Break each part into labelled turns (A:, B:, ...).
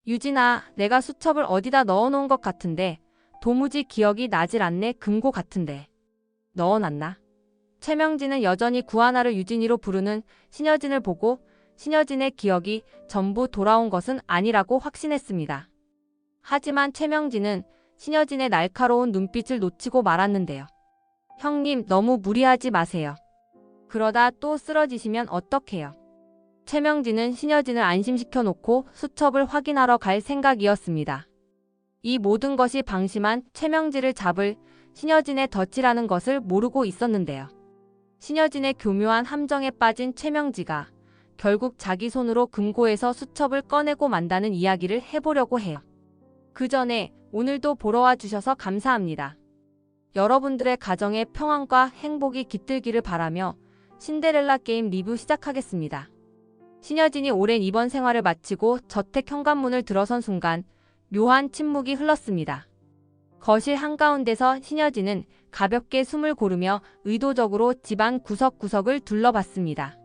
A: 유진아, 내가 수첩을 어디다 넣어놓은 것 같은데 도무지 기억이 나질 않네. 금고 같은데. 넣어놨나? 최명진은 여전히 구하나를 유진이로 부르는 신여진을 보고 신여진의 기억이 전부 돌아온 것은 아니라고 확신했습니다. 하지만 최명진은 신여진의 날카로운 눈빛을 놓치고 말았는데요. 형님, 너무 무리하지 마세요. 그러다 또 쓰러지시면 어떡해요? 최명진은 신여진을 안심시켜 놓고 수첩을 확인하러 갈 생각이었습니다. 이 모든 것이 방심한 최명진을 잡을 신여진의 덫이라는 것을 모르고 있었는데요. 신여진의 교묘한 함정에 빠진 최명지가 결국 자기 손으로 금고에서 수첩을 꺼내고 만다는 이야기를 해보려고 해요. 그 전에 오늘도 보러 와주셔서 감사합니다. 여러분들의 가정에 평안과 행복이 깃들기를 바라며 신데렐라 게임 리뷰 시작하겠습니다. 신여진이 오랜 입원 생활을 마치고 저택 현관문을 들어선 순간 묘한 침묵이 흘렀습니다. 거실 한가운데서 신여진은 가볍게 숨을 고르며 의도적으로 집안 구석구석을 둘러봤습니다.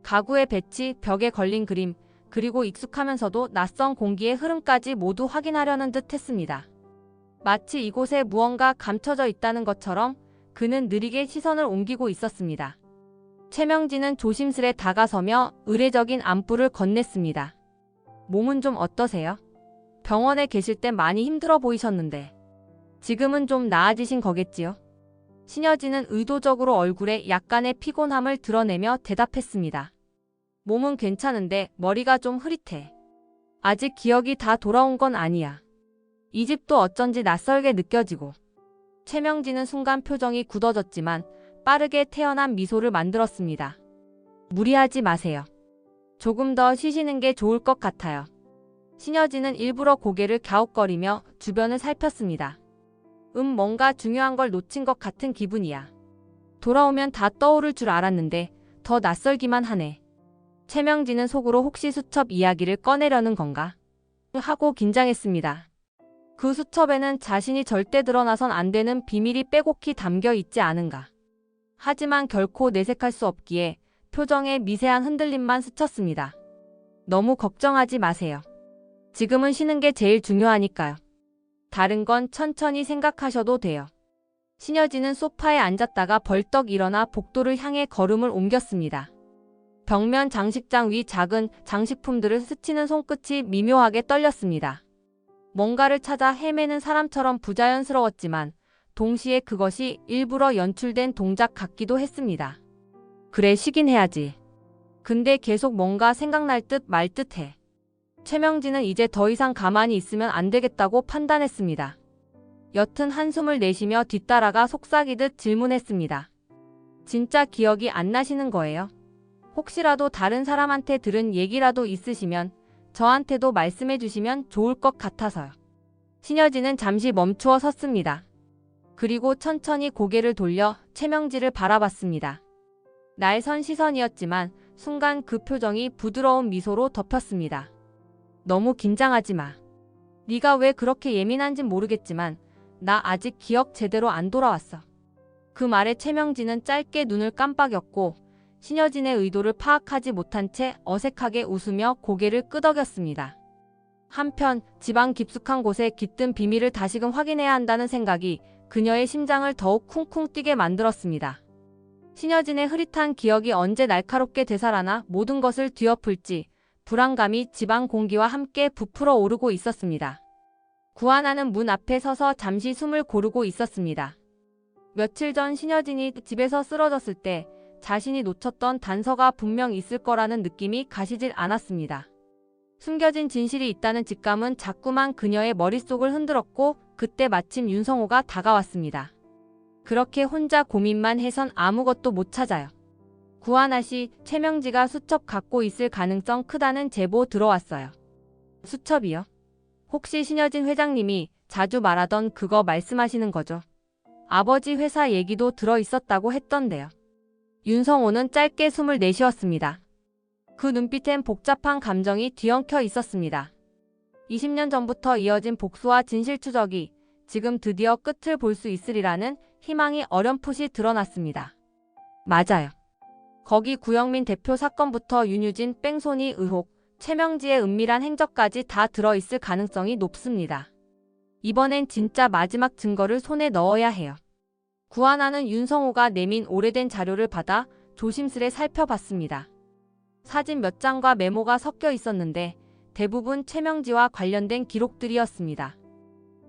A: 가구의 배치, 벽에 걸린 그림, 그리고 익숙하면서도 낯선 공기의 흐름까지 모두 확인하려는 듯 했습니다. 마치 이곳에 무언가 감춰져 있다는 것처럼 그는 느리게 시선을 옮기고 있었습니다. 최명진은 조심스레 다가서며 의례적인 안부를 건넸습니다. 몸은 좀 어떠세요? 병원에 계실 때 많이 힘들어 보이셨는데 지금은 좀 나아지신 거겠지요? 신여진은 의도적으로 얼굴에 약간의 피곤함을 드러내며 대답했습니다. 몸은 괜찮은데 머리가 좀 흐릿해. 아직 기억이 다 돌아온 건 아니야. 이 집도 어쩐지 낯설게 느껴지고. 최명진은 순간 표정이 굳어졌지만 빠르게 태연한 미소를 만들었습니다. 무리하지 마세요. 조금 더 쉬시는 게 좋을 것 같아요. 신여진은 일부러 고개를 갸웃거리며 주변을 살폈습니다. 뭔가 중요한 걸 놓친 것 같은 기분이야. 돌아오면 다 떠오를 줄 알았는데 더 낯설기만 하네. 최명진은 속으로 혹시 수첩 이야기를 꺼내려는 건가? 하고 긴장했습니다. 그 수첩에는 자신이 절대 드러나선 안 되는 비밀이 빼곡히 담겨 있지 않은가. 하지만 결코 내색할 수 없기에 표정에 미세한 흔들림만 스쳤습니다. 너무 걱정하지 마세요. 지금은 쉬는 게 제일 중요하니까요. 다른 건 천천히 생각하셔도 돼요. 신여진은 소파에 앉았다가 벌떡 일어나 복도를 향해 걸음을 옮겼습니다. 벽면 장식장 위 작은 장식품들을 스치는 손끝이 미묘하게 떨렸습니다. 뭔가를 찾아 헤매는 사람처럼 부자연스러웠지만 동시에 그것이 일부러 연출된 동작 같기도 했습니다. 그래, 쉬긴 해야지. 근데 계속 뭔가 생각날 듯 말 듯해. 최명진은 이제 더 이상 가만히 있으면 안 되겠다고 판단했습니다. 옅은 한숨을 내쉬며 뒤따라가 속삭이듯 질문했습니다. 진짜 기억이 안 나시는 거예요? 혹시라도 다른 사람한테 들은 얘기라도 있으시면 저한테도 말씀해 주시면 좋을 것 같아서요. 신여진은 잠시 멈추어 섰습니다. 그리고 천천히 고개를 돌려 최명지를 바라봤습니다. 날선 시선이었지만 순간 그 표정이 부드러운 미소로 덮였습니다. 너무 긴장하지 마. 네가 왜 그렇게 예민한진 모르겠지만 나 아직 기억 제대로 안 돌아왔어. 그 말에 최명진은 짧게 눈을 깜빡였고 신여진의 의도를 파악하지 못한 채 어색하게 웃으며 고개를 끄덕였습니다. 한편 지방 깊숙한 곳에 깃든 비밀을 다시금 확인해야 한다는 생각이 그녀의 심장을 더욱 쿵쿵 뛰게 만들었습니다. 신여진의 흐릿한 기억이 언제 날카롭게 되살아나 모든 것을 뒤엎을지 불안감이 집안 공기와 함께 부풀어 오르고 있었습니다. 구하나는 문 앞에 서서 잠시 숨을 고르고 있었습니다. 며칠 전 신여진이 집에서 쓰러졌을 때 자신이 놓쳤던 단서가 분명 있을 거라는 느낌이 가시질 않았습니다. 숨겨진 진실이 있다는 직감은 자꾸만 그녀의 머릿속을 흔들었고 그때 마침 윤성호가 다가왔습니다. 그렇게 혼자 고민만 해선 아무것도 못 찾아요. 구하나 씨, 최명지가 수첩 갖고 있을 가능성 크다는 제보 들어왔어요. 수첩이요? 혹시 신여진 회장님이 자주 말하던 그거 말씀하시는 거죠? 아버지 회사 얘기도 들어있었다고 했던데요. 윤성호는 짧게 숨을 내쉬었습니다. 그 눈빛엔 복잡한 감정이 뒤엉켜 있었습니다. 20년 전부터 이어진 복수와 진실 추적이 지금 드디어 끝을 볼 수 있으리라는 희망이 어렴풋이 드러났습니다. 맞아요. 거기 구영민 대표 사건부터 윤유진 뺑소니 의혹, 최명지의 은밀한 행적까지 다 들어있을 가능성이 높습니다. 이번엔 진짜 마지막 증거를 손에 넣어야 해요. 구하나는 윤성호가 내민 오래된 자료를 받아 조심스레 살펴봤습니다. 사진 몇 장과 메모가 섞여 있었는데 대부분 최명지와 관련된 기록들이었습니다.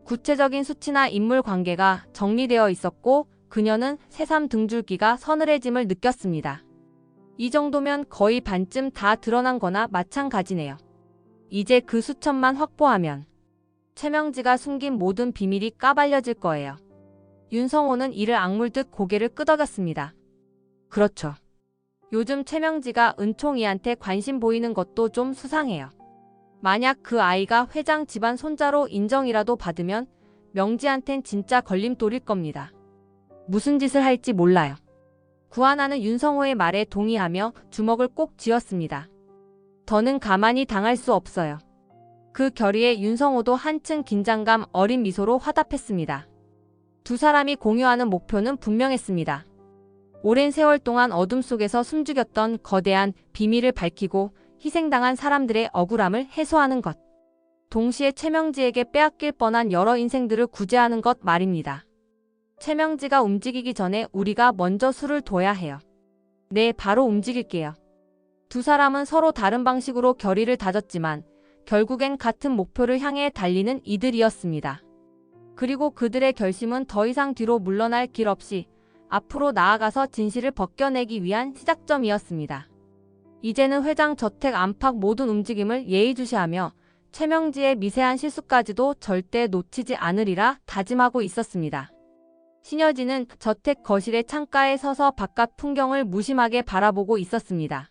A: 구체적인 수치나 인물 관계가 정리되어 있었고 그녀는 새삼 등줄기가 서늘해짐을 느꼈습니다. 이 정도면 거의 반쯤 다 드러난 거나 마찬가지네요. 이제 그 수천만 확보하면 최명지가 숨긴 모든 비밀이 까발려질 거예요. 윤성호는 이를 악물듯 고개를 끄덕였습니다. 그렇죠. 요즘 최명지가 은총이한테 관심 보이는 것도 좀 수상해요. 만약 그 아이가 회장 집안 손자로 인정이라도 받으면 명지한텐 진짜 걸림돌일 겁니다. 무슨 짓을 할지 몰라요. 구하나는 윤성호의 말에 동의하며 주먹을 꼭 쥐었습니다. 더는 가만히 당할 수 없어요. 그 결의에 윤성호도 한층 긴장감 어린 미소로 화답했습니다. 두 사람이 공유하는 목표는 분명했습니다. 오랜 세월 동안 어둠 속에서 숨죽였던 거대한 비밀을 밝히고 희생당한 사람들의 억울함을 해소하는 것. 동시에 최명지에게 빼앗길 뻔한 여러 인생들을 구제하는 것 말입니다. 최명지가 움직이기 전에 우리가 먼저 수를 둬야 해요. 네, 바로 움직일게요. 두 사람은 서로 다른 방식으로 결의를 다졌지만 결국엔 같은 목표를 향해 달리는 이들이었습니다. 그리고 그들의 결심은 더 이상 뒤로 물러날 길 없이 앞으로 나아가서 진실을 벗겨내기 위한 시작점이었습니다. 이제는 회장 저택 안팎 모든 움직임을 예의주시하며 최명지의 미세한 실수까지도 절대 놓치지 않으리라 다짐하고 있었습니다. 신여진은 저택 거실의 창가에 서서 바깥 풍경을 무심하게 바라보고 있었습니다.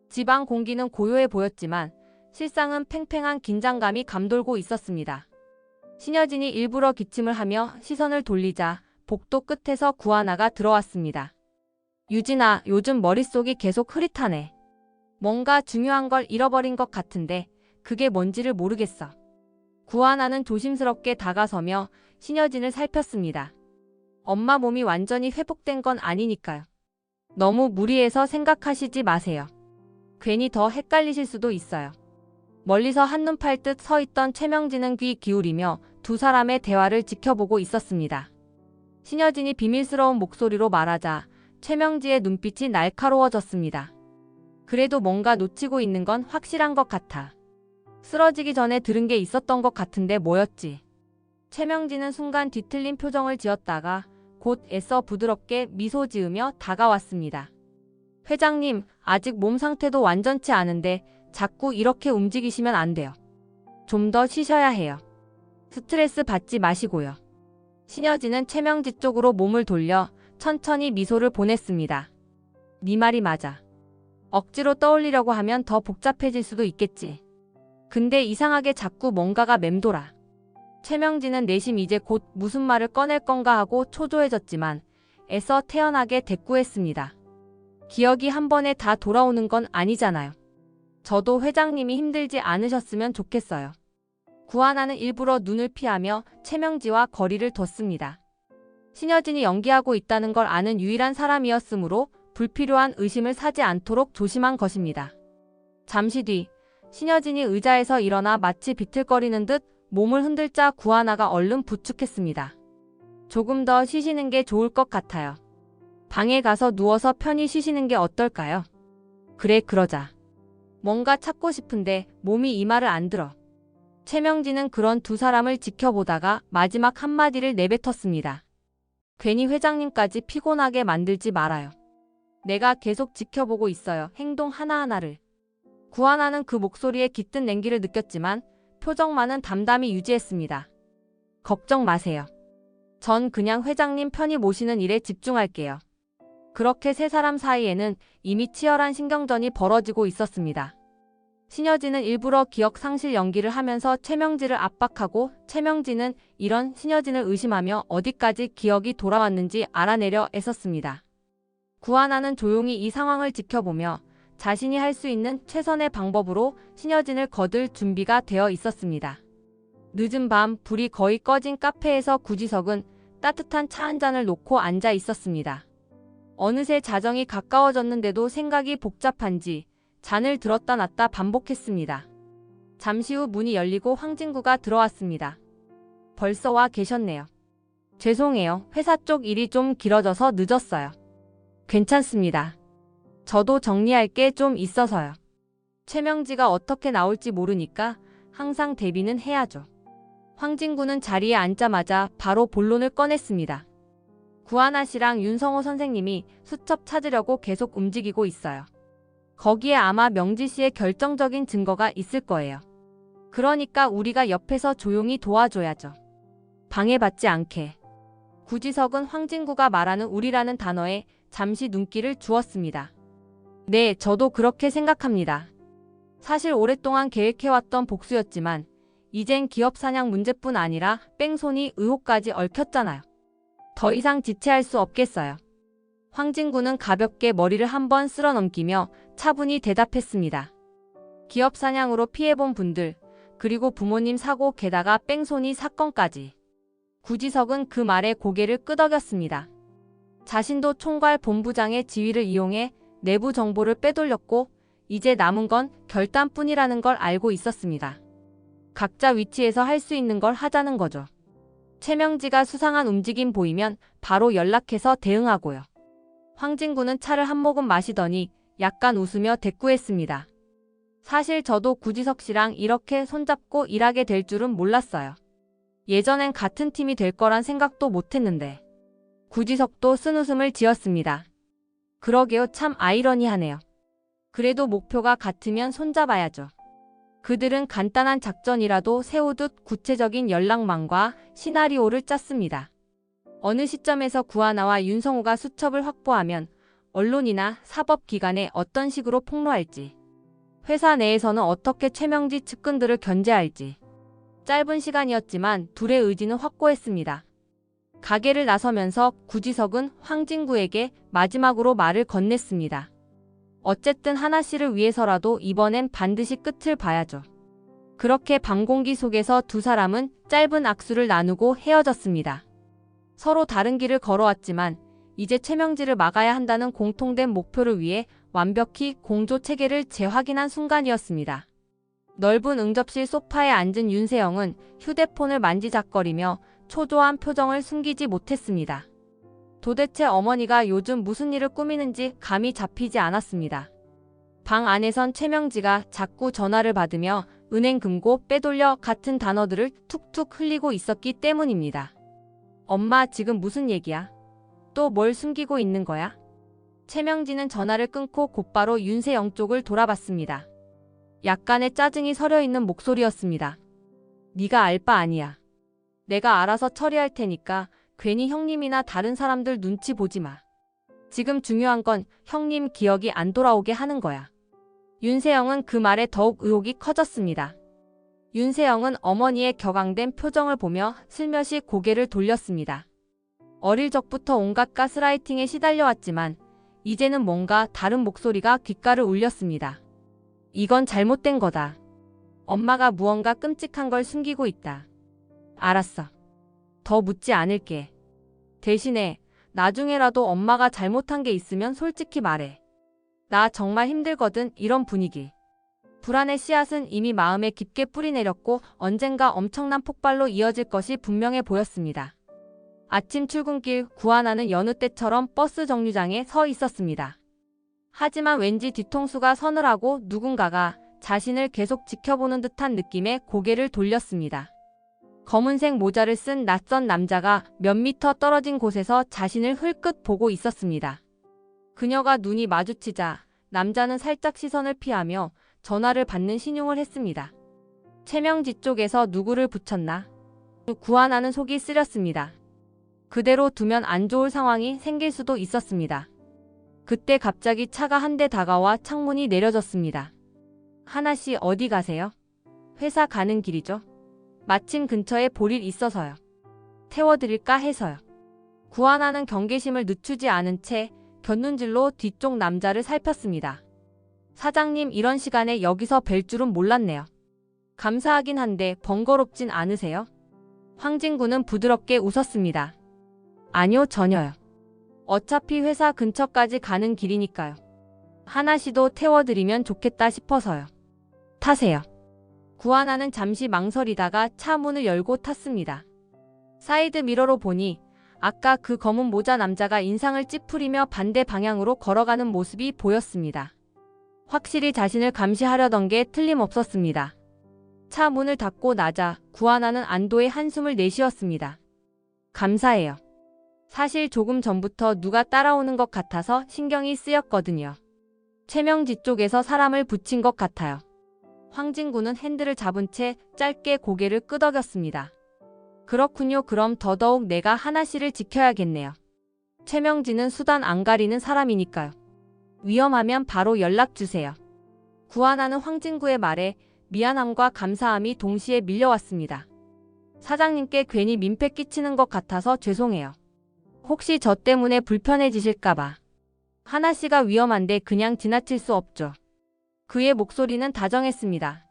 A: 집안 공기는 고요해 보였지만 실상은 팽팽한 긴장감이 감돌고 있었습니다. 신여진이 일부러 기침을 하며 시선을 돌리자 복도 끝에서 구하나가 들어왔습니다. 유진아, 요즘 머릿속이 계속 흐릿하네. 뭔가 중요한 걸 잃어버린 것 같은데 그게 뭔지를 모르겠어. 구하나는 조심스럽게 다가서며 신여진을 살폈습니다. 엄마 몸이 완전히 회복된 건 아니니까요. 너무 무리해서 생각하시지 마세요. 괜히 더 헷갈리실 수도 있어요. 멀리서 한눈 팔듯 서 있던 최명진은 귀 기울이며 두 사람의 대화를 지켜보고 있었습니다. 신여진이 비밀스러운 목소리로 말하자 최명지의 눈빛이 날카로워졌습니다. 그래도 뭔가 놓치고 있는 건 확실한 것 같아. 쓰러지기 전에 들은 게 있었던 것 같은데 뭐였지? 최명진은 순간 뒤틀린 표정을 지었다가 곧 애써 부드럽게 미소 지으며 다가왔습니다. 회장님, 아직 몸 상태도 완전치 않은데 자꾸 이렇게 움직이시면 안 돼요. 좀 더 쉬셔야 해요. 스트레스 받지 마시고요. 신여진은 최명지 쪽으로 몸을 돌려 천천히 미소를 보냈습니다. 네 말이 맞아. 억지로 떠올리려고 하면 더 복잡해질 수도 있겠지. 근데 이상하게 자꾸 뭔가가 맴돌아. 최명진은 내심 이제 곧 무슨 말을 꺼낼 건가 하고 초조해졌지만 애써 태연하게 대꾸했습니다. 기억이 한 번에 다 돌아오는 건 아니잖아요. 저도 회장님이 힘들지 않으셨으면 좋겠어요. 구하나는 일부러 눈을 피하며 최명지와 거리를 뒀습니다. 신여진이 연기하고 있다는 걸 아는 유일한 사람이었으므로 불필요한 의심을 사지 않도록 조심한 것입니다. 잠시 뒤 신여진이 의자에서 일어나 마치 비틀거리는 듯 몸을 흔들자 구하나가 얼른 부축했습니다. 조금 더 쉬시는 게 좋을 것 같아요. 방에 가서 누워서 편히 쉬시는 게 어떨까요? 그래, 그러자. 뭔가 찾고 싶은데 몸이 이 말을 안 들어. 최명진은 그런 두 사람을 지켜보다가 마지막 한마디를 내뱉었습니다. 괜히 회장님까지 피곤하게 만들지 말아요. 내가 계속 지켜보고 있어요. 행동 하나하나를. 구하나는 그 목소리에 깃든 냉기를 느꼈지만 표정만은 담담히 유지했습니다. 걱정 마세요. 전 그냥 회장님 편히 모시는 일에 집중할게요. 그렇게 세 사람 사이에는 이미 치열한 신경전이 벌어지고 있었습니다. 신여진은 일부러 기억 상실 연기를 하면서 최명지를 압박하고 최명지는 이런 신여진을 의심하며 어디까지 기억이 돌아왔는지 알아내려 애썼습니다. 구하나는 조용히 이 상황을 지켜보며 자신이 할 수 있는 최선의 방법으로 신여진을 거둘 준비가 되어 있었습니다. 늦은 밤 불이 거의 꺼진 카페에서 구지석은 따뜻한 차 한 잔을 놓고 앉아 있었습니다. 어느새 자정이 가까워졌는데도 생각이 복잡한지 잔을 들었다 놨다 반복했습니다. 잠시 후 문이 열리고 황진구가 들어왔습니다. 벌써 와 계셨네요. 죄송해요. 회사 쪽 일이 좀 길어져서 늦었어요. 괜찮습니다. 저도 정리할 게 좀 있어서요. 최명지가 어떻게 나올지 모르니까 항상 대비는 해야죠. 황진구는 자리에 앉자마자 바로 본론을 꺼냈습니다. 구하나 씨랑 윤성호 선생님이 수첩 찾으려고 계속 움직이고 있어요. 거기에 아마 명지 씨의 결정적인 증거가 있을 거예요. 그러니까 우리가 옆에서 조용히 도와줘야죠. 방해받지 않게. 구지석은 황진구가 말하는 우리라는 단어에 잠시 눈길을 주었습니다. 네, 저도 그렇게 생각합니다. 사실 오랫동안 계획해왔던 복수였지만 이젠 기업 사냥 문제뿐 아니라 뺑소니 의혹까지 얽혔잖아요. 더 이상 지체할 수 없겠어요. 황진구는 가볍게 머리를 한번 쓸어넘기며 차분히 대답했습니다. 기업 사냥으로 피해본 분들, 그리고 부모님 사고 게다가 뺑소니 사건까지. 구지석은 그 말에 고개를 끄덕였습니다. 자신도 총괄 본부장의 지위를 이용해 내부 정보를 빼돌렸고 이제 남은 건 결단뿐이라는 걸 알고 있었습니다. 각자 위치에서 할 수 있는 걸 하자는 거죠. 최명지가 수상한 움직임 보이면 바로 연락해서 대응하고요. 황진구는 차를 한 모금 마시더니 약간 웃으며 대꾸했습니다. 사실 저도 구지석 씨랑 이렇게 손잡고 일하게 될 줄은 몰랐어요. 예전엔 같은 팀이 될 거란 생각도 못했는데. 구지석도 쓴웃음을 지었습니다. 그러게요, 참 아이러니하네요. 그래도 목표가 같으면 손잡아야죠. 그들은 간단한 작전이라도 세우듯 구체적인 연락망과 시나리오를 짰습니다. 어느 시점에서 구하나와 윤성호가 수첩을 확보하면 언론이나 사법기관에 어떤 식으로 폭로할지, 회사 내에서는 어떻게 최명지 측근들을 견제할지. 짧은 시간이었지만 둘의 의지는 확고했습니다. 가게를 나서면서 구지석은 황진구에게 마지막으로 말을 건넸습니다. 어쨌든 하나 씨를 위해서라도 이번엔 반드시 끝을 봐야죠. 그렇게 밤공기 속에서 두 사람은 짧은 악수를 나누고 헤어졌습니다. 서로 다른 길을 걸어왔지만 이제 최명지를 막아야 한다는 공통된 목표를 위해 완벽히 공조 체계를 재확인한 순간이었습니다. 넓은 응접실 소파에 앉은 윤세영은 휴대폰을 만지작거리며 초조한 표정을 숨기지 못했습니다. 도대체 어머니가 요즘 무슨 일을 꾸미는지 감이 잡히지 않았습니다. 방 안에선 최명지가 자꾸 전화를 받으며 은행 금고 빼돌려 같은 단어들을 툭툭 흘리고 있었기 때문입니다. 엄마, 지금 무슨 얘기야? 또 뭘 숨기고 있는 거야? 최명지는 전화를 끊고 곧바로 윤세영 쪽을 돌아봤습니다. 약간의 짜증이 서려있는 목소리였습니다. 네가 알 바 아니야. 내가 알아서 처리할 테니까 괜히 형님이나 다른 사람들 눈치 보지 마. 지금 중요한 건 형님 기억이 안 돌아오게 하는 거야. 윤세영은 그 말에 더욱 의혹이 커졌습니다. 윤세영은 어머니의 격앙된 표정을 보며 슬며시 고개를 돌렸습니다. 어릴 적부터 온갖 가스라이팅에 시달려왔지만 이제는 뭔가 다른 목소리가 귓가를 울렸습니다. 이건 잘못된 거다. 엄마가 무언가 끔찍한 걸 숨기고 있다. 알았어. 더 묻지 않을게. 대신에 나중에라도 엄마가 잘못한 게 있으면 솔직히 말해. 나 정말 힘들거든, 이런 분위기. 불안의 씨앗은 이미 마음에 깊게 뿌리내렸고 언젠가 엄청난 폭발로 이어질 것이 분명해 보였습니다. 아침 출근길 구하나는 여느 때처럼 버스 정류장에 서 있었습니다. 하지만 왠지 뒤통수가 서늘하고 누군가가 자신을 계속 지켜보는 듯한 느낌에 고개를 돌렸습니다. 검은색 모자를 쓴 낯선 남자가 몇 미터 떨어진 곳에서 자신을 흘끗 보고 있었습니다. 그녀가 눈이 마주치자 남자는 살짝 시선을 피하며 전화를 받는 신용을 했습니다. 최명지 쪽에서 누구를 붙였나? 구하나는 속이 쓰렸습니다. 그대로 두면 안 좋을 상황이 생길 수도 있었습니다. 그때 갑자기 차가 한 대 다가와 창문이 내려졌습니다. 하나 씨, 어디 가세요? 회사 가는 길이죠. 마침 근처에 볼 일 있어서요. 태워드릴까 해서요. 구하나는 경계심을 늦추지 않은 채 곁눈질로 뒤쪽 남자를 살폈습니다. 사장님, 이런 시간에 여기서 뵐 줄은 몰랐네요. 감사하긴 한데 번거롭진 않으세요? 황진구는 부드럽게 웃었습니다. 아니요, 전혀요. 어차피 회사 근처까지 가는 길이니까요. 하나씩도 태워드리면 좋겠다 싶어서요. 타세요. 구하나는 잠시 망설이다가 차 문을 열고 탔습니다. 사이드 미러로 보니 아까 그 검은 모자 남자가 인상을 찌푸리며 반대 방향으로 걸어가는 모습이 보였습니다. 확실히 자신을 감시하려던 게 틀림없었습니다. 차 문을 닫고 나자 구하나는 안도의 한숨을 내쉬었습니다. 감사해요. 사실 조금 전부터 누가 따라오는 것 같아서 신경이 쓰였거든요. 최명지 쪽에서 사람을 붙인 것 같아요. 황진구는 핸들을 잡은 채 짧게 고개를 끄덕였습니다. 그렇군요. 그럼 더더욱 내가 하나씨를 지켜야겠네요. 최명지는 수단 안 가리는 사람이니까요. 위험하면 바로 연락주세요. 구하나는 황진구의 말에 미안함과 감사함이 동시에 밀려왔습니다. 사장님께 괜히 민폐 끼치는 것 같아서 죄송해요. 혹시 저 때문에 불편해지실까봐. 하나씨가 위험한데 그냥 지나칠 수 없죠. 그의 목소리는 다정했습니다.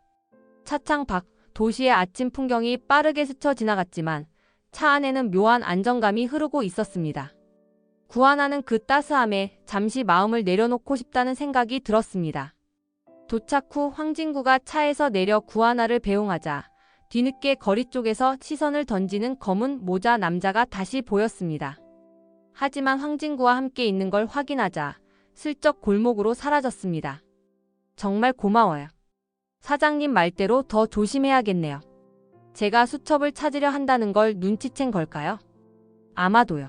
A: 차창 밖 도시의 아침 풍경이 빠르게 스쳐 지나갔지만 차 안에는 묘한 안정감이 흐르고 있었습니다. 구하나는 그 따스함에 잠시 마음을 내려놓고 싶다는 생각이 들었습니다. 도착 후 황진구가 차에서 내려 구하나를 배웅하자 뒤늦게 거리 쪽에서 시선을 던지는 검은 모자 남자가 다시 보였습니다. 하지만 황진구와 함께 있는 걸 확인하자 슬쩍 골목으로 사라졌습니다. 정말 고마워요. 사장님 말대로 더 조심해야겠네요. 제가 수첩을 찾으려 한다는 걸 눈치챈 걸까요? 아마도요.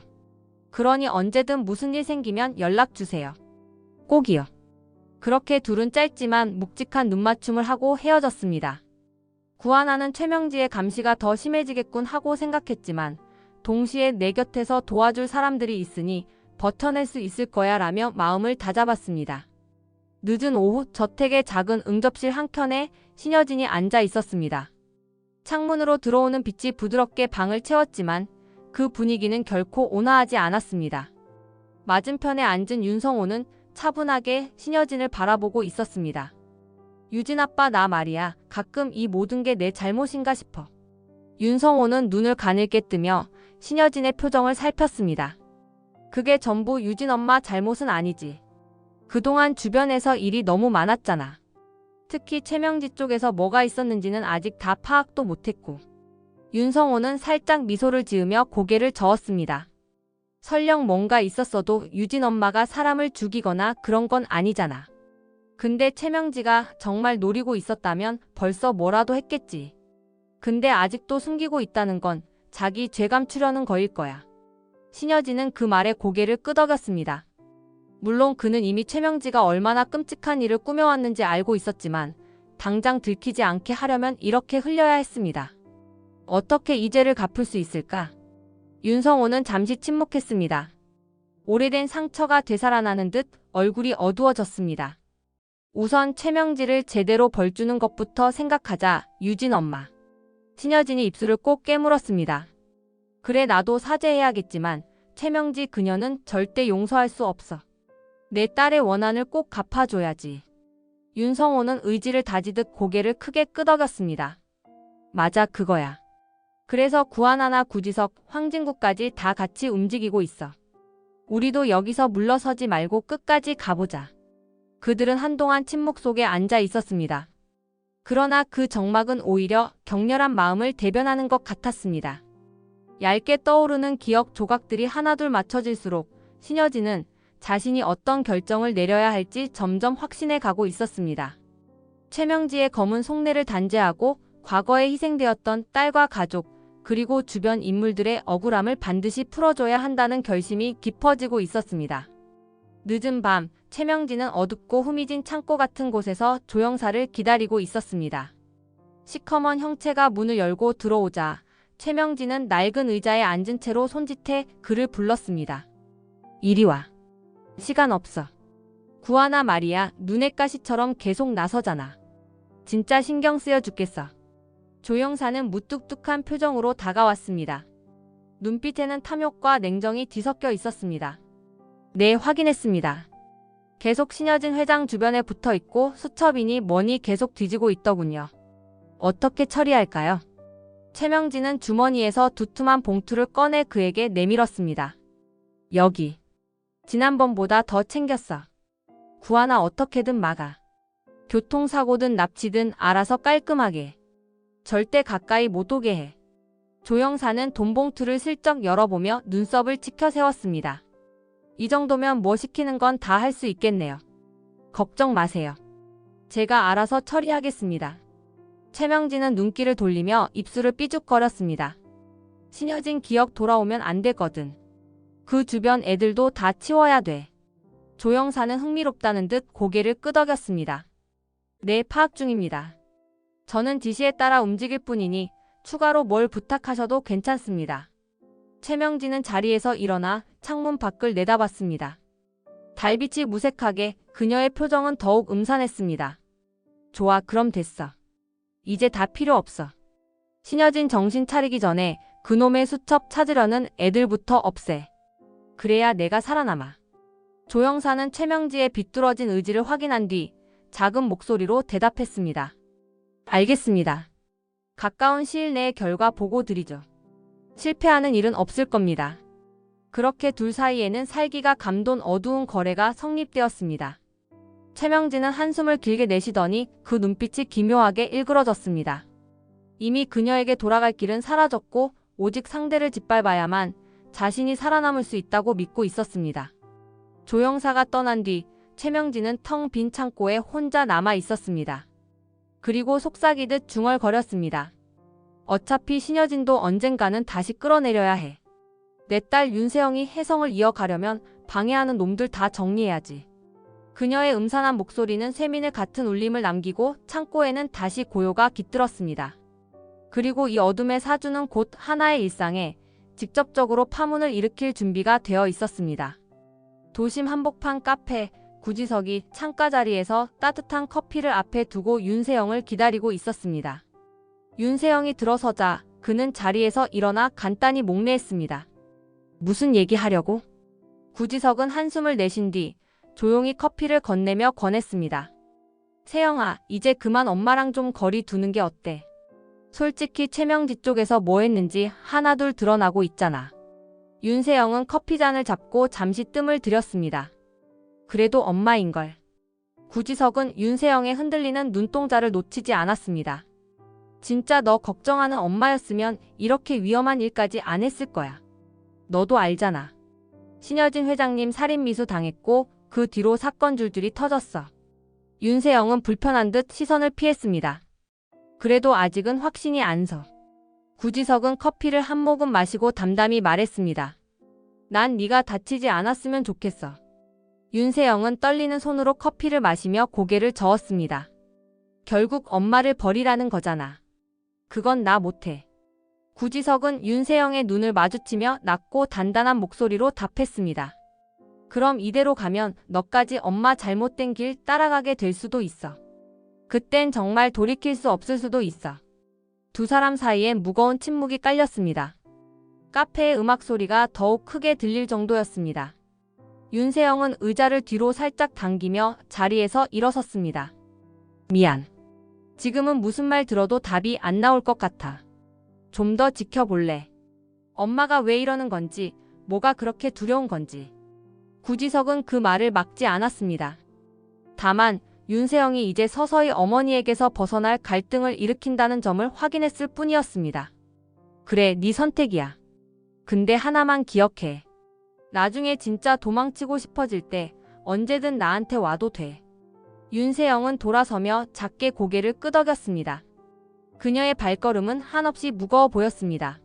A: 그러니 언제든 무슨 일 생기면 연락주세요. 꼭이요. 그렇게 둘은 짧지만 묵직한 눈맞춤을 하고 헤어졌습니다. 구하나는 최명지의 감시가 더 심해지겠군 하고 생각했지만 동시에 내 곁에서 도와줄 사람들이 있으니 버텨낼 수 있을 거야 라며 마음을 다잡았습니다. 늦은 오후 저택의 작은 응접실 한켠에 신여진이 앉아 있었습니다. 창문으로 들어오는 빛이 부드럽게 방을 채웠지만 그 분위기는 결코 온화하지 않았습니다. 맞은편에 앉은 윤성호는 차분하게 신여진을 바라보고 있었습니다. 유진 아빠 나 말이야. 가끔 이 모든 게 내 잘못인가 싶어. 윤성호는 눈을 가늘게 뜨며 신여진의 표정을 살폈습니다. 그게 전부 유진 엄마 잘못은 아니지. 그동안 주변에서 일이 너무 많았잖아. 특히 최명지 쪽에서 뭐가 있었는지는 아직 다 파악도 못했고. 윤성호는 살짝 미소를 지으며 고개를 저었습니다. 설령 뭔가 있었어도 유진 엄마가 사람을 죽이거나 그런 건 아니잖아. 근데 최명지가 정말 노리고 있었다면 벌써 뭐라도 했겠지. 근데 아직도 숨기고 있다는 건 자기 죄 감추려는 거일 거야. 신여진은 그 말에 고개를 끄덕였습니다. 물론 그는 이미 최명지가 얼마나 끔찍한 일을 꾸며왔는지 알고 있었지만 당장 들키지 않게 하려면 이렇게 흘려야 했습니다. 어떻게 이 죄를 갚을 수 있을까? 윤성호는 잠시 침묵했습니다. 오래된 상처가 되살아나는 듯 얼굴이 어두워졌습니다. 우선 최명지를 제대로 벌주는 것부터 생각하자. 유진 엄마. 신여진이 입술을 꼭 깨물었습니다. 그래 나도 사죄해야겠지만 최명지 그녀는 절대 용서할 수 없어. 내 딸의 원한을 꼭 갚아줘야지. 윤성호는 의지를 다지듯 고개를 크게 끄덕였습니다. 맞아 그거야. 그래서 구하나나 구지석, 황진구까지 다 같이 움직이고 있어. 우리도 여기서 물러서지 말고 끝까지 가보자. 그들은 한동안 침묵 속에 앉아 있었습니다. 그러나 그 정막은 오히려 격렬한 마음을 대변하는 것 같았습니다. 얇게 떠오르는 기억 조각들이 하나둘 맞춰질수록 신여진은 자신이 어떤 결정을 내려야 할지 점점 확신해 가고 있었습니다. 최명지의 검은 속내를 단죄하고 과거에 희생되었던 딸과 가족, 그리고 주변 인물들의 억울함을 반드시 풀어줘야 한다는 결심이 깊어지고 있었습니다. 늦은 밤, 최명지는 어둡고 후미진 창고 같은 곳에서 조영사를 기다리고 있었습니다. 시커먼 형체가 문을 열고 들어오자 최명지는 낡은 의자에 앉은 채로 손짓해 그를 불렀습니다. 이리 와. 시간 없어. 구하나 말이야. 눈엣 가시처럼 계속 나서잖아. 진짜 신경 쓰여 죽겠어. 조영사는 무뚝뚝한 표정으로 다가왔습니다. 눈빛에는 탐욕과 냉정이 뒤섞여 있었습니다. 네, 확인했습니다. 계속 신여진 회장 주변에 붙어있고 수첩이니 뭐니 계속 뒤지고 있더군요. 어떻게 처리할까요? 최명진은 주머니에서 두툼한 봉투를 꺼내 그에게 내밀었습니다. 여기. 지난번보다 더 챙겼어. 구하나 어떻게든 막아. 교통사고든 납치든 알아서 깔끔하게. 절대 가까이 못 오게 해. 조영사는 돈봉투를 슬쩍 열어보며 눈썹을 치켜 세웠습니다. 이 정도면 뭐 시키는 건 다 할 수 있겠네요. 걱정 마세요. 제가 알아서 처리하겠습니다. 최명진은 눈길을 돌리며 입술을 삐죽거렸습니다. 신여진 기억 돌아오면 안 되거든. 그 주변 애들도 다 치워야 돼. 조영사는 흥미롭다는 듯 고개를 끄덕였습니다. 네, 파악 중입니다. 저는 지시에 따라 움직일 뿐이니 추가로 뭘 부탁하셔도 괜찮습니다. 최명진은 자리에서 일어나 창문 밖을 내다봤습니다. 달빛이 무색하게 그녀의 표정은 더욱 음산했습니다. 좋아, 그럼 됐어. 이제 다 필요 없어. 신여진 정신 차리기 전에 그놈의 수첩 찾으려는 애들부터 없애. 그래야 내가 살아남아. 조영사는 최명지의 비뚤어진 의지를 확인한 뒤 작은 목소리로 대답했습니다. 알겠습니다. 가까운 시일 내에 결과 보고 드리죠. 실패하는 일은 없을 겁니다. 그렇게 둘 사이에는 살기가 감돈 어두운 거래가 성립되었습니다. 최명진은 한숨을 길게 내쉬더니 그 눈빛이 기묘하게 일그러졌습니다. 이미 그녀에게 돌아갈 길은 사라졌고 오직 상대를 짓밟아야만 자신이 살아남을 수 있다고 믿고 있었습니다. 조영사가 떠난 뒤 최명진은 텅 빈 창고에 혼자 남아 있었습니다. 그리고 속삭이듯 중얼거렸습니다. 어차피 신여진도 언젠가는 다시 끌어내려야 해. 내 딸 윤세영이 혜성을 이어가려면 방해하는 놈들 다 정리해야지. 그녀의 음산한 목소리는 쇠민을 같은 울림을 남기고 창고에는 다시 고요가 깃들었습니다. 그리고 이 어둠의 사주는 곧 하나의 일상에 직접적으로 파문을 일으킬 준비가 되어 있었습니다. 도심 한복판 카페, 구지석이 창가 자리에서 따뜻한 커피를 앞에 두고 윤세영을 기다리고 있었습니다. 윤세영이 들어서자 그는 자리에서 일어나 간단히 목례했습니다. 무슨 얘기하려고? 구지석은 한숨을 내쉰 뒤 조용히 커피를 건네며 권했습니다. 세영아, 이제 그만 엄마랑 좀 거리 두는 게 어때? 솔직히 최명지 쪽에서 뭐 했는지 하나둘 드러나고 있잖아. 윤세영은 커피잔을 잡고 잠시 뜸을 들였습니다. 그래도 엄마인걸. 구지석은 윤세영의 흔들리는 눈동자를 놓치지 않았습니다. 진짜 너 걱정하는 엄마였으면 이렇게 위험한 일까지 안 했을 거야. 너도 알잖아. 신여진 회장님 살인미수 당했고 그 뒤로 사건 줄줄이 터졌어. 윤세영은 불편한 듯 시선을 피했습니다. 그래도 아직은 확신이 안 서. 구지석은 커피를 한 모금 마시고 담담히 말했습니다. 난 네가 다치지 않았으면 좋겠어. 윤세영은 떨리는 손으로 커피를 마시며 고개를 저었습니다. 결국 엄마를 버리라는 거잖아. 그건 나 못해. 구지석은 윤세영의 눈을 마주치며 낮고 단단한 목소리로 답했습니다. 그럼 이대로 가면 너까지 엄마 잘못된 길 따라가게 될 수도 있어. 그땐 정말 돌이킬 수 없을 수도 있어. 두 사람 사이엔 무거운 침묵이 깔렸습니다. 카페의 음악 소리가 더욱 크게 들릴 정도였습니다. 윤세영은 의자를 뒤로 살짝 당기며 자리에서 일어섰습니다. 미안. 지금은 무슨 말 들어도 답이 안 나올 것 같아. 좀 더 지켜볼래. 엄마가 왜 이러는 건지, 뭐가 그렇게 두려운 건지. 구지석은 그 말을 막지 않았습니다. 다만 윤세영이 이제 서서히 어머니에게서 벗어날 갈등을 일으킨다는 점을 확인했을 뿐이었습니다. 그래, 네 선택이야. 근데 하나만 기억해. 나중에 진짜 도망치고 싶어질 때 언제든 나한테 와도 돼. 윤세영은 돌아서며 작게 고개를 끄덕였습니다. 그녀의 발걸음은 한없이 무거워 보였습니다.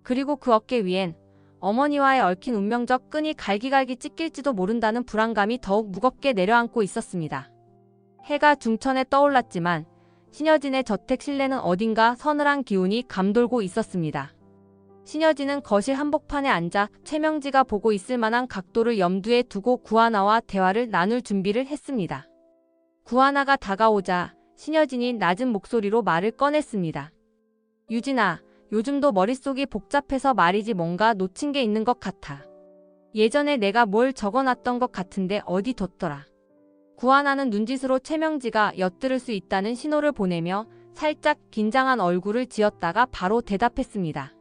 A: 그리고 그 어깨 위엔 어머니와의 얽힌 운명적 끈이 갈기갈기 찢길지도 모른다는 불안감이 더욱 무겁게 내려앉고 있었습니다. 해가 중천에 떠올랐지만 신여진의 저택 실내는 어딘가 서늘한 기운이 감돌고 있었습니다. 신여진은 거실 한복판에 앉아 최명지가 보고 있을 만한 각도를 염두에 두고 구하나와 대화를 나눌 준비를 했습니다. 구하나가 다가오자 신여진이 낮은 목소리로 말을 꺼냈습니다. 유진아, 요즘도 머릿속이 복잡해서 말이지 뭔가 놓친 게 있는 것 같아. 예전에 내가 뭘 적어놨던 것 같은데 어디 뒀더라. 구하나는 눈짓으로 최명지가 엿들을 수 있다는 신호를 보내며 살짝 긴장한 얼굴을 지었다가 바로 대답했습니다.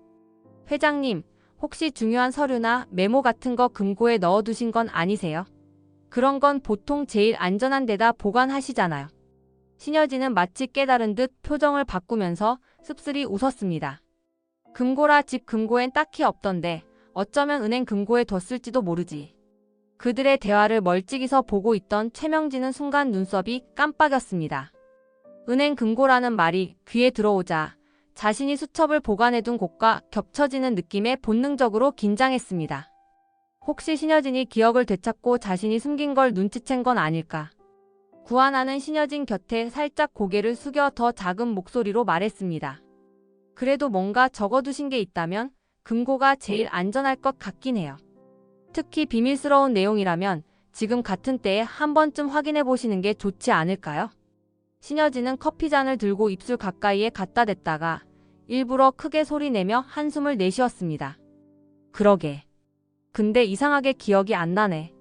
A: 회장님, 혹시 중요한 서류나 메모 같은 거 금고에 넣어두신 건 아니세요? 그런 건 보통 제일 안전한 데다 보관하시잖아요. 신여진은 마치 깨달은 듯 표정을 바꾸면서 씁쓸히 웃었습니다. 금고라 집 금고엔 딱히 없던데 어쩌면 은행 금고에 뒀을지도 모르지. 그들의 대화를 멀찍이서 보고 있던 최명진은 순간 눈썹이 깜빡였습니다. 은행 금고라는 말이 귀에 들어오자 자신이 수첩을 보관해둔 곳과 겹쳐지는 느낌에 본능적으로 긴장했습니다. 혹시 신여진이 기억을 되찾고 자신이 숨긴 걸 눈치챈 건 아닐까? 구하나는 신여진 곁에 살짝 고개를 숙여 더 작은 목소리로 말했습니다. 그래도 뭔가 적어두신 게 있다면 금고가 제일 안전할 것 같긴 해요. 특히 비밀스러운 내용이라면 지금 같은 때에 한 번쯤 확인해 보시는 게 좋지 않을까요? 신여진은 커피잔을 들고 입술 가까이에 갖다 댔다가 일부러 크게 소리내며 한숨을 내쉬었습니다. 그러게. 근데 이상하게 기억이 안 나네.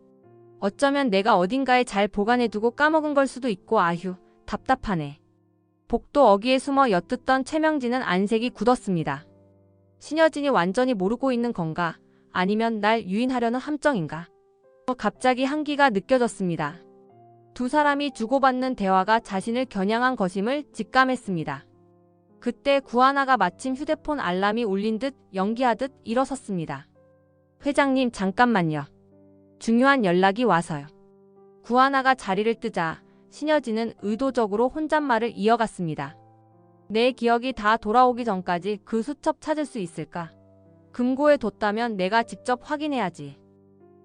A: 어쩌면 내가 어딘가에 잘 보관해두고 까먹은 걸 수도 있고 아휴, 답답하네. 복도 어귀에 숨어 엿듣던 최명진은 안색이 굳었습니다. 신여진이 완전히 모르고 있는 건가? 아니면 날 유인하려는 함정인가? 갑자기 한기가 느껴졌습니다. 두 사람이 주고받는 대화가 자신을 겨냥한 것임을 직감했습니다. 그때 구하나가 마침 휴대폰 알람이 울린 듯 연기하듯 일어섰습니다. 회장님 잠깐만요. 중요한 연락이 와서요. 구하나가 자리를 뜨자 신여진은 의도적으로 혼잣말을 이어갔습니다. 내 기억이 다 돌아오기 전까지 그 수첩 찾을 수 있을까? 금고에 뒀다면 내가 직접 확인해야지.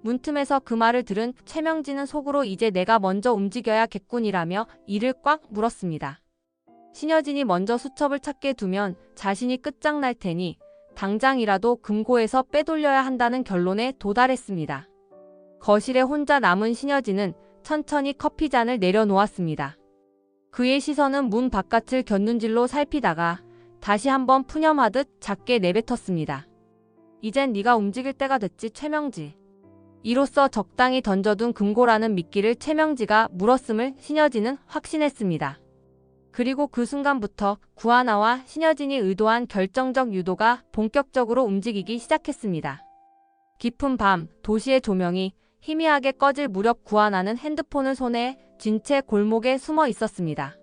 A: 문틈에서 그 말을 들은 최명진은 속으로 이제 내가 먼저 움직여야겠군이라며 이를 꽉 물었습니다. 신여진이 먼저 수첩을 찾게 두면 자신이 끝장날 테니 당장이라도 금고에서 빼돌려야 한다는 결론에 도달했습니다. 거실에 혼자 남은 신여진은 천천히 커피잔을 내려놓았습니다. 그의 시선은 문 바깥을 곁눈질로 살피다가 다시 한번 푸념하듯 작게 내뱉었습니다. 이젠 네가 움직일 때가 됐지 최명지. 이로써 적당히 던져둔 금고라는 미끼를 최명지가 물었음을 신여진은 확신했습니다. 그리고 그 순간부터 구하나와 신여진이 의도한 결정적 유도가 본격적으로 움직이기 시작했습니다. 깊은 밤, 도시의 조명이 희미하게 꺼질 무렵 구하나는 핸드폰을 손에 쥔 채 골목에 숨어 있었습니다.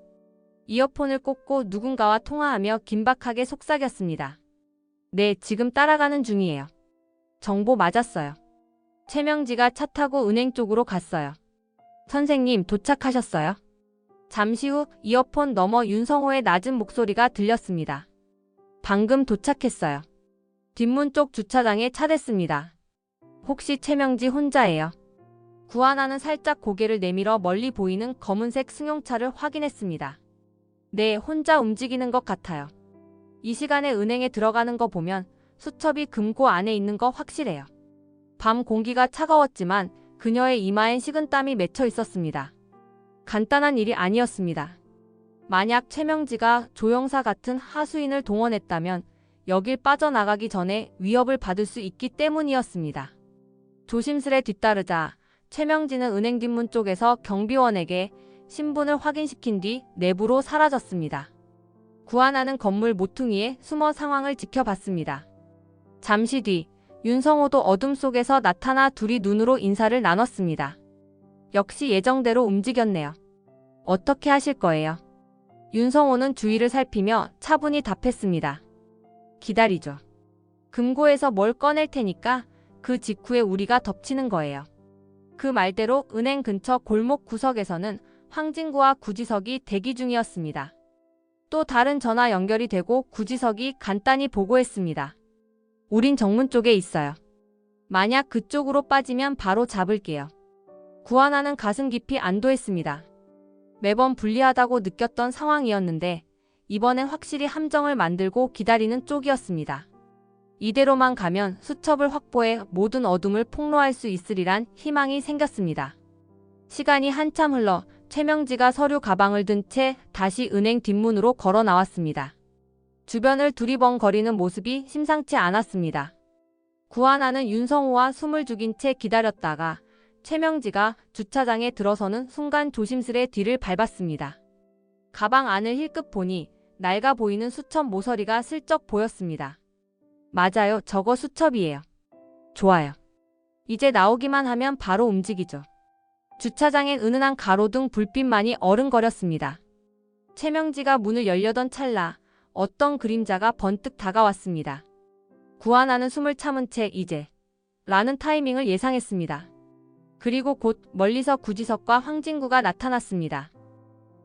A: 이어폰을 꽂고 누군가와 통화하며 긴박하게 속삭였습니다. 네, 지금 따라가는 중이에요. 정보 맞았어요. 최명지가 차 타고 은행 쪽으로 갔어요. 선생님, 도착하셨어요? 잠시 후 이어폰 너머 윤성호의 낮은 목소리가 들렸습니다. 방금 도착했어요. 뒷문 쪽 주차장에 차 댔습니다. 혹시 최명지 혼자예요? 구하나는 살짝 고개를 내밀어 멀리 보이는 검은색 승용차를 확인했습니다. 네, 혼자 움직이는 것 같아요. 이 시간에 은행에 들어가는 거 보면 수첩이 금고 안에 있는 거 확실해요. 밤 공기가 차가웠지만 그녀의 이마엔 식은땀이 맺혀 있었습니다. 간단한 일이 아니었습니다. 만약 최명지가 조영사 같은 하수인을 동원했다면 여길 빠져나가기 전에 위협을 받을 수 있기 때문이었습니다. 조심스레 뒤따르자 최명지는 은행 뒷문 쪽에서 경비원에게 신분을 확인시킨 뒤 내부로 사라졌습니다. 구하나는 건물 모퉁이에 숨어 상황을 지켜봤습니다. 잠시 뒤 윤성호도 어둠 속에서 나타나 둘이 눈으로 인사를 나눴습니다. 역시 예정대로 움직였네요. 어떻게 하실 거예요? 윤성호는 주위를 살피며 차분히 답했습니다. 기다리죠. 금고에서 뭘 꺼낼 테니까 그 직후에 우리가 덮치는 거예요. 그 말대로 은행 근처 골목 구석에서는 황진구와 구지석이 대기 중이었습니다. 또 다른 전화 연결이 되고 구지석이 간단히 보고했습니다. 우린 정문 쪽에 있어요. 만약 그쪽으로 빠지면 바로 잡을게요. 구하나는 가슴 깊이 안도했습니다. 매번 불리하다고 느꼈던 상황이었는데 이번엔 확실히 함정을 만들고 기다리는 쪽이었습니다. 이대로만 가면 수첩을 확보해 모든 어둠을 폭로할 수 있으리란 희망이 생겼습니다. 시간이 한참 흘러 최명지가 서류 가방을 든 채 다시 은행 뒷문으로 걸어 나왔습니다. 주변을 두리번거리는 모습이 심상치 않았습니다. 구하나는 윤성호와 숨을 죽인 채 기다렸다가 최명지가 주차장에 들어서는 순간 조심스레 뒤를 밟았습니다. 가방 안을 힐끗 보니 낡아 보이는 수첩 모서리가 슬쩍 보였습니다. 맞아요, 저거 수첩이에요. 좋아요. 이제 나오기만 하면 바로 움직이죠. 주차장엔 은은한 가로등 불빛만이 어른거렸습니다. 최명지가 문을 열려던 찰나 어떤 그림자가 번뜩 다가왔습니다. 구하나는 숨을 참은 채 이제 라는 타이밍을 예상했습니다. 그리고 곧 멀리서 구지석과 황진구가 나타났습니다.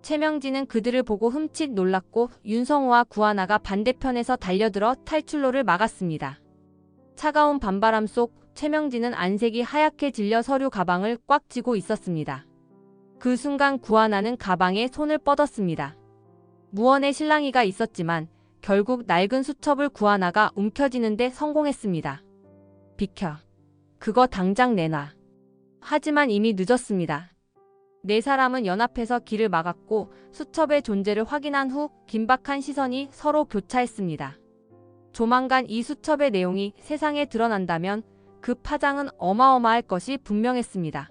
A: 최명지는 그들을 보고 흠칫 놀랐고 윤성호와 구하나가 반대편에서 달려들어 탈출로를 막았습니다. 차가운 밤바람 속 최명지는 안색이 하얗게 질려 서류 가방을 꽉 쥐고 있었습니다. 그 순간 구하나는 가방에 손을 뻗었습니다. 무언의 실랑이가 있었지만 결국 낡은 수첩을 구하나가 움켜쥐는데 성공했습니다. 비켜. 그거 당장 내놔. 하지만 이미 늦었습니다. 네 사람은 연합해서 길을 막았고 수첩의 존재를 확인한 후 긴박한 시선이 서로 교차했습니다. 조만간 이 수첩의 내용이 세상에 드러난다면 그 파장은 어마어마할 것이 분명했습니다.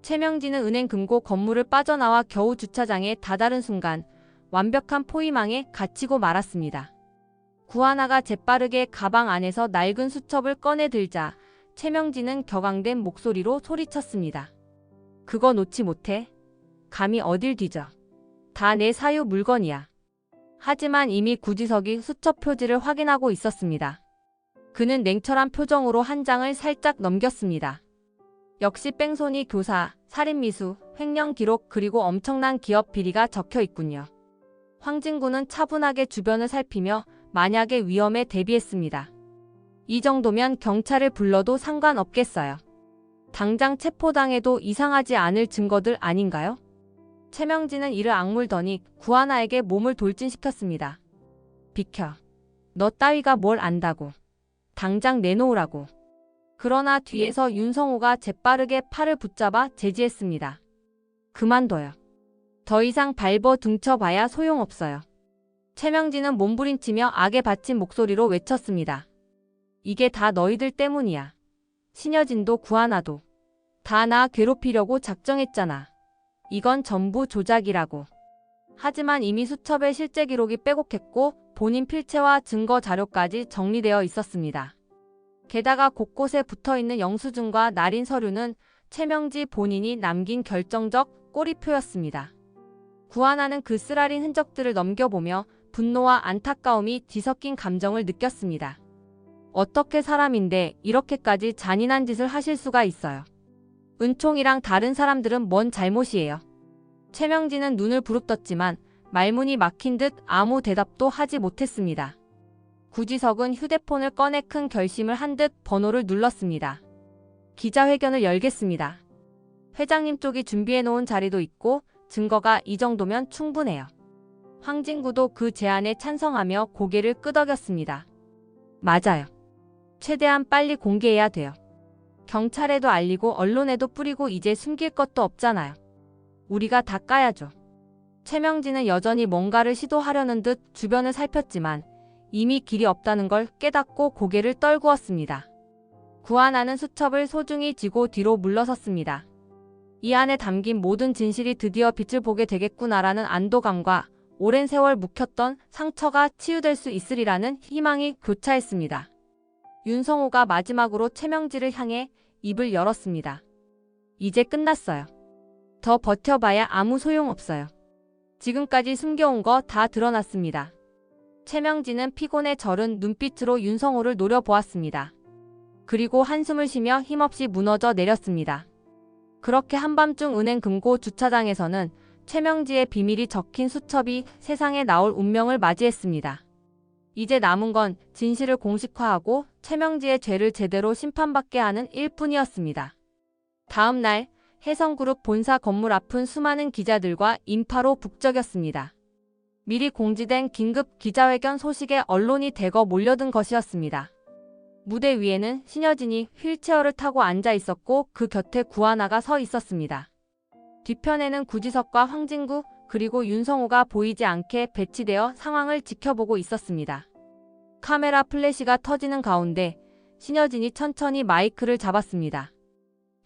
A: 최명지는 은행 금고 건물을 빠져나와 겨우 주차장에 다다른 순간 완벽한 포위망에 갇히고 말았습니다. 구하나가 재빠르게 가방 안에서 낡은 수첩을 꺼내 들자 최명지는 격앙된 목소리로 소리쳤습니다. 그거 놓지 못해? 감히 어딜 뒤져? 다 내 사유 물건이야. 하지만 이미 구지석이 수첩 표지를 확인하고 있었습니다. 그는 냉철한 표정으로 한 장을 살짝 넘겼습니다. 역시 뺑소니 교사, 살인미수, 횡령 기록 그리고 엄청난 기업 비리가 적혀 있군요. 황진구는 차분하게 주변을 살피며 만약의 위험에 대비했습니다. 이 정도면 경찰을 불러도 상관없겠어요. 당장 체포당해도 이상하지 않을 증거들 아닌가요? 최명지는 이를 악물더니 구하나에게 몸을 돌진시켰습니다. 비켜. 너 따위가 뭘 안다고. 당장 내놓으라고. 그러나 뒤에서 윤성호가 재빠르게 팔을 붙잡아 제지했습니다. 그만둬요. 더 이상 발버둥쳐봐야 소용없어요. 최명지는 몸부림치며 악에 바친 목소리로 외쳤습니다. 이게 다 너희들 때문이야. 신여진도 구하나도. 다 나 괴롭히려고 작정했잖아. 이건 전부 조작이라고. 하지만 이미 수첩의 실제 기록이 빼곡했고 본인 필체와 증거 자료까지 정리되어 있었습니다. 게다가 곳곳에 붙어있는 영수증과 날인 서류는 최명지 본인이 남긴 결정적 꼬리표였습니다. 구하나는 그 쓰라린 흔적들을 넘겨보며 분노와 안타까움이 뒤섞인 감정을 느꼈습니다. 어떻게 사람인데 이렇게까지 잔인한 짓을 하실 수가 있어요. 은총이랑 다른 사람들은 뭔 잘못이에요. 최명지는 눈을 부릅떴지만 말문이 막힌 듯 아무 대답도 하지 못했습니다. 구지석은 휴대폰을 꺼내 큰 결심을 한 듯 번호를 눌렀습니다. 기자회견을 열겠습니다. 회장님 쪽이 준비해놓은 자리도 있고 증거가 이 정도면 충분해요. 황진구도 그 제안에 찬성하며 고개를 끄덕였습니다. 맞아요. 최대한 빨리 공개해야 돼요. 경찰에도 알리고 언론에도 뿌리고 이제 숨길 것도 없잖아요. 우리가 다 까야죠. 최명지는 여전히 뭔가를 시도하려는 듯 주변을 살폈지만 이미 길이 없다는 걸 깨닫고 고개를 떨구었습니다. 구하나는 수첩을 소중히 쥐고 뒤로 물러섰습니다. 이 안에 담긴 모든 진실이 드디어 빛을 보게 되겠구나라는 안도감과 오랜 세월 묵혔던 상처가 치유될 수 있으리라는 희망이 교차했습니다. 윤성호가 마지막으로 최명지를 향해 입을 열었습니다. 이제 끝났어요. 더 버텨봐야 아무 소용없어요. 지금까지 숨겨온 거 다 드러났습니다. 최명지는 피곤에 절은 눈빛으로 윤성호를 노려보았습니다. 그리고 한숨을 쉬며 힘없이 무너져 내렸습니다. 그렇게 한밤중 은행 금고 주차장에서는 최명지의 비밀이 적힌 수첩이 세상에 나올 운명을 맞이했습니다. 이제 남은 건 진실을 공식화하고 최명지의 죄를 제대로 심판받게 하는 일뿐이었습니다. 다음 날 혜성그룹 본사 건물 앞은 수많은 기자들과 인파로 북적였습니다. 미리 공지된 긴급 기자회견 소식에 언론이 대거 몰려든 것이었습니다. 무대 위에는 신여진이 휠체어를 타고 앉아 있었고 그 곁에 구하나가 서 있었습니다. 뒤편에는 구지석과 황진구 그리고 윤성호가 보이지 않게 배치되어 상황을 지켜보고 있었습니다. 카메라 플래시가 터지는 가운데 신여진이 천천히 마이크를 잡았습니다.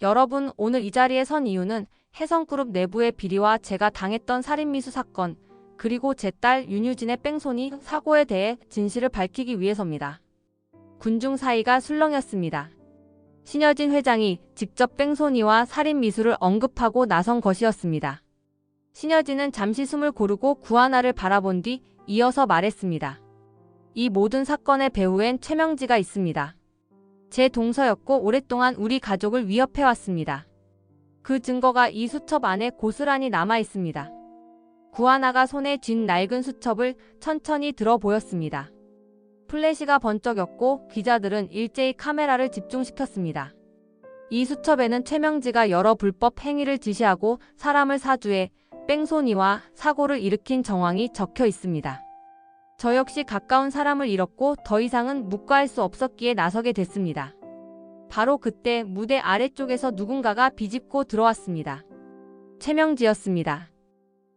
A: 여러분, 오늘 이 자리에 선 이유는 혜성그룹 내부의 비리와 제가 당했던 살인미수 사건 그리고 제 딸 윤유진의 뺑소니 사고에 대해 진실을 밝히기 위해서입니다. 군중 사이가 술렁였습니다. 신여진 회장이 직접 뺑소니와 살인 미수를 언급하고 나선 것이었습니다. 신여진은 잠시 숨을 고르고 구하나를 바라본 뒤 이어서 말했습니다. 이 모든 사건의 배후엔 최명지가 있습니다. 제 동서였고 오랫동안 우리 가족을 위협해왔습니다. 그 증거가 이 수첩 안에 고스란히 남아 있습니다. 구하나가 손에 쥔 낡은 수첩을 천천히 들어 보였습니다. 플래시가 번쩍였고 기자들은 일제히 카메라를 집중시켰습니다. 이 수첩에는 최명지가 여러 불법 행위를 지시하고 사람을 사주해 뺑소니와 사고를 일으킨 정황이 적혀 있습니다. 저 역시 가까운 사람을 잃었고 더 이상은 묵과할 수 없었기에 나서게 됐습니다. 바로 그때 무대 아래쪽에서 누군가가 비집고 들어왔습니다. 최명지였습니다.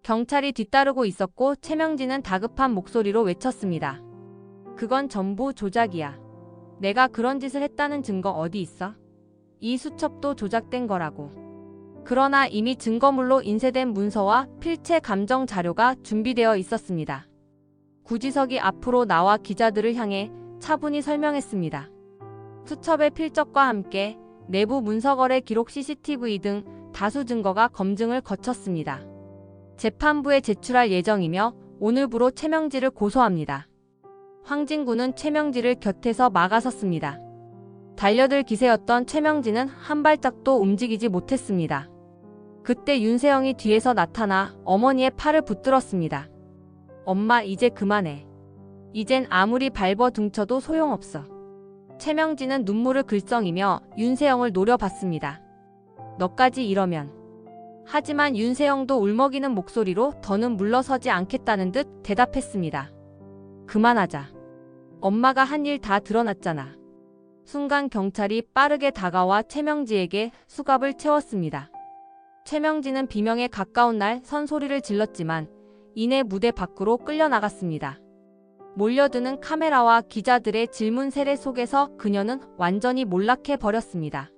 A: 경찰이 뒤따르고 있었고 최명지는 다급한 목소리로 외쳤습니다. 그건 전부 조작이야. 내가 그런 짓을 했다는 증거 어디 있어? 이 수첩도 조작된 거라고. 그러나 이미 증거물로 인쇄된 문서와 필체 감정 자료가 준비되어 있었습니다. 구지석이 앞으로 나와 기자들을 향해 차분히 설명했습니다. 수첩의 필적과 함께 내부 문서거래 기록 CCTV 등 다수 증거가 검증을 거쳤습니다. 재판부에 제출할 예정이며 오늘부로 최명지를 고소합니다. 황진구는 최명지를 곁에서 막아섰습니다. 달려들 기세였던 최명지는 한 발짝도 움직이지 못했습니다. 그때 윤세영이 뒤에서 나타나 어머니의 팔을 붙들었습니다. 엄마 이제 그만해. 이젠 아무리 발버둥쳐도 소용없어. 최명지는 눈물을 글썽이며 윤세영을 노려봤습니다. 너까지 이러면. 하지만 윤세영도 울먹이는 목소리로 더는 물러서지 않겠다는 듯 대답했습니다. 그만하자. 엄마가 한 일 다 드러났잖아. 순간 경찰이 빠르게 다가와 최명지에게 수갑을 채웠습니다. 최명지는 비명에 가까운 날 선소리를 질렀지만 이내 무대 밖으로 끌려나갔습니다. 몰려드는 카메라와 기자들의 질문 세례 속에서 그녀는 완전히 몰락해 버렸습니다.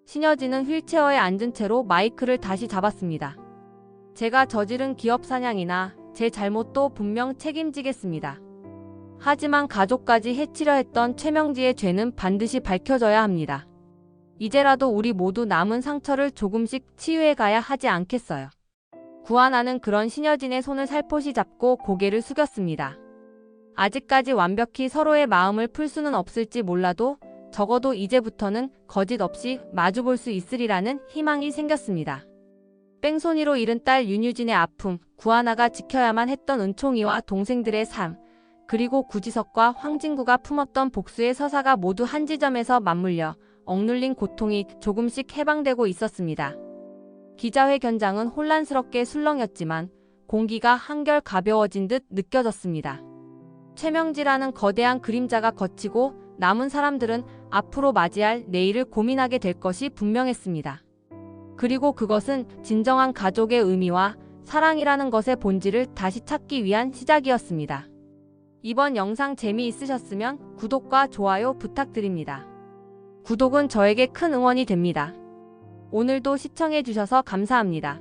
A: 신여진은 휠체어에 앉은 채로 마이크를 다시 잡았습니다. 제가 저지른 기업 사냥이나 제 잘못도 분명 책임지겠습니다. 하지만 가족까지 해치려 했던 최명지의 죄는 반드시 밝혀져야 합니다. 이제라도 우리 모두 남은 상처를 조금씩 치유해 가야 하지 않겠어요. 구하나는 그런 신여진의 손을 살포시 잡고 고개를 숙였습니다. 아직까지 완벽히 서로의 마음을 풀 수는 없을지 몰라도 적어도 이제부터는 거짓 없이 마주볼 수 있으리라는 희망이 생겼습니다. 뺑소니로 잃은 딸 윤유진의 아픔, 구하나가 지켜야만 했던 은총이와 동생들의 삶, 그리고 구지석과 황진구가 품었던 복수의 서사가 모두 한 지점에서 맞물려 억눌린 고통이 조금씩 해방되고 있었습니다. 기자회견장은 혼란스럽게 술렁였지만 공기가 한결 가벼워진 듯 느껴졌습니다. 최명지라는 거대한 그림자가 걷히고 남은 사람들은 앞으로 맞이할 내일을 고민하게 될 것이 분명했습니다. 그리고 그것은 진정한 가족의 의미와 사랑이라는 것의 본질을 다시 찾기 위한 시작이었습니다. 이번 영상 재미있으셨으면 구독과 좋아요 부탁드립니다. 구독은 저에게 큰 응원이 됩니다. 오늘도 시청해주셔서 감사합니다.